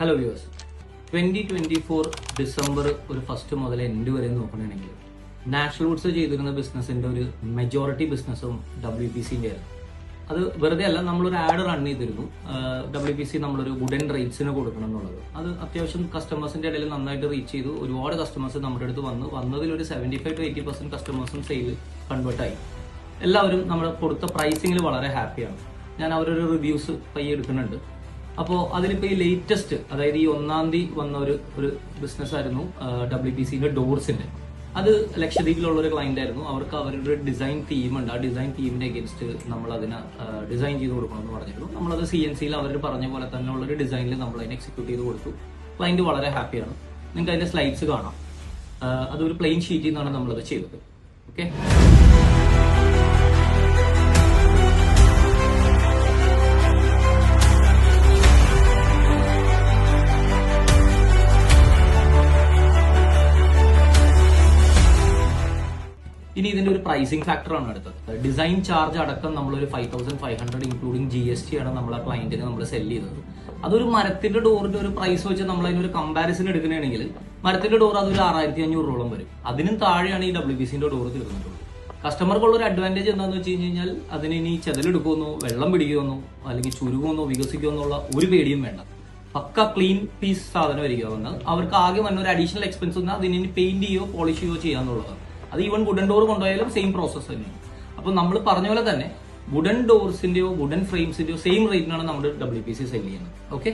Hello viewers, 2024 December ഒരു first മുതൽ end വരെ നോക്കണമെങ്കിൽ നാഷണൽ വുഡ്സ് ചെയ്തിരുന്ന ബിസിനസിന്റെ ഒരു മെജോറിറ്റി ബിസിനസ്സും WPCന്റെ ആയിരുന്നു. അത് വെറുതെ അല്ല, നമ്മളൊരു ആഡ് റൺ ചെയ്തിരുന്നു. WPC നമ്മളൊരു വുഡൻ റേറ്റ്സിന് കൊടുക്കണം എന്നുള്ളത്. അത് അത്യാവശ്യം കസ്റ്റമേഴ്സിന്റെ ഇടയിൽ നന്നായിട്ട് റീച്ച് ചെയ്തു. ഒരുപാട് കസ്റ്റമേഴ്സ് നമ്മുടെ അടുത്ത് വന്നതിൽ ഒരു 75 to 80% കസ്റ്റമേഴ്സും സെയിൽ കൺവേർട്ടായി. എല്ലാവരും നമ്മൾ കൊടുത്ത പ്രൈസിങ്ങിൽ വളരെ ഹാപ്പിയാണ്. ഞാൻ അവരൊരു റിവ്യൂസ് പയ്യെ എടുക്കുന്നുണ്ട്. അപ്പോൾ അതിലിപ്പോൾ ഈ ലേറ്റസ്റ്റ്, അതായത് ഈ 1-ാം തീയതി വന്ന ഒരു ബിസിനസ് ആയിരുന്നു WPCന്റെ ഡോർസിന്റെ. അത് ലക്ഷദ്വീപിലുള്ള ഒരു ക്ലയന്റ് ആയിരുന്നു. അവർക്ക് അവരുടെ ഡിസൈൻ തീമുണ്ട്. ആ ഡിസൈൻ തീമിന്റെ അഗേൻസ്റ്റ് നമ്മൾ അതിനെ ഡിസൈൻ ചെയ്ത് കൊടുക്കണമെന്ന് പറഞ്ഞിരുന്നു. നമ്മളത് CNCയിൽ അവർ പറഞ്ഞ പോലെ തന്നെ ഉള്ളൊരു ഡിസൈനിൽ നമ്മൾ അതിനെ എക്സിക്യൂട്ട് ചെയ്ത് കൊടുത്തു. ക്ലയന്റ് വളരെ ഹാപ്പിയാണ്. നിങ്ങൾക്ക് അതിന്റെ സ്ലൈഡ്സ് കാണാം. അതൊരു പ്ലെയിൻ ഷീറ്റിൽ നിന്നാണ് നമ്മളത് ചെയ്തത്. ഓക്കെ, ഇനി ഇതിന്റെ ഒരു പ്രൈസിംഗ് ഫാക്ടറാണ് അടുത്തത്. ഡിസൈൻ ചാർജ് അടക്കം നമ്മളൊരു 5500 ഇൻക്ലൂഡിംഗ് GST ആണ് നമ്മൾ ആ ക്ലയന്റിന് നമ്മൾ സെല് ചെയ്തത്. അതൊരു മരത്തിന്റെ ഡോറിന്റെ ഒരു പ്രൈസ് വെച്ച് നമ്മൾ അതിനൊരു കമ്പാരിസൺ എടുക്കുകയാണെങ്കിൽ മരത്തിന്റെ ഡോർ അതൊരു 6500 വരും. അതിനും താഴെയാണ് ഈ WPCന്റെ ഡോർ തീർന്നിട്ടുള്ളത്. കസ്റ്റമർക്കുള്ള ഒരു അഡ്വാൻറ്റേജ് എന്താണെന്ന് വെച്ച് കഴിഞ്ഞാൽ അതിന് ഇനി ചെതലെടുക്കുമെന്നോ വെള്ളം പിടിക്കുമെന്നോ അല്ലെങ്കിൽ ചുരുകുമെന്നോ വികസിക്കുമെന്നോ ഉള്ള ഒരു പേടിയും വേണ്ട. പക്ക ക്ലീൻ പീസ് സാധനമായിരിക്കും വന്നത്. അവർക്ക് ആകെ വന്ന ഒരു അഡീഷണൽ എക്സ്പെൻസ് വന്നാൽ അതിന് പെയിന്റ് ചെയ്യോ പോളിഷ് ചെയ്യോ ചെയ്യാന്നുള്ളതാണ്. അത് ഈവൻ വുഡൻ ഡോർ കൊണ്ടുപോയാലും സെയിം പ്രോസസ് തന്നെയാണ്. അപ്പൊ നമ്മൾ പറഞ്ഞ പോലെ തന്നെ വുഡൻ ഡോർസിന്റെയോ വുഡൻ ഫ്രെയിംസിന്റെയോ സെയിം റേറ്റിനാണ് നമ്മൾ WPC സെല് ചെയ്യുന്നത്. ഓക്കെ.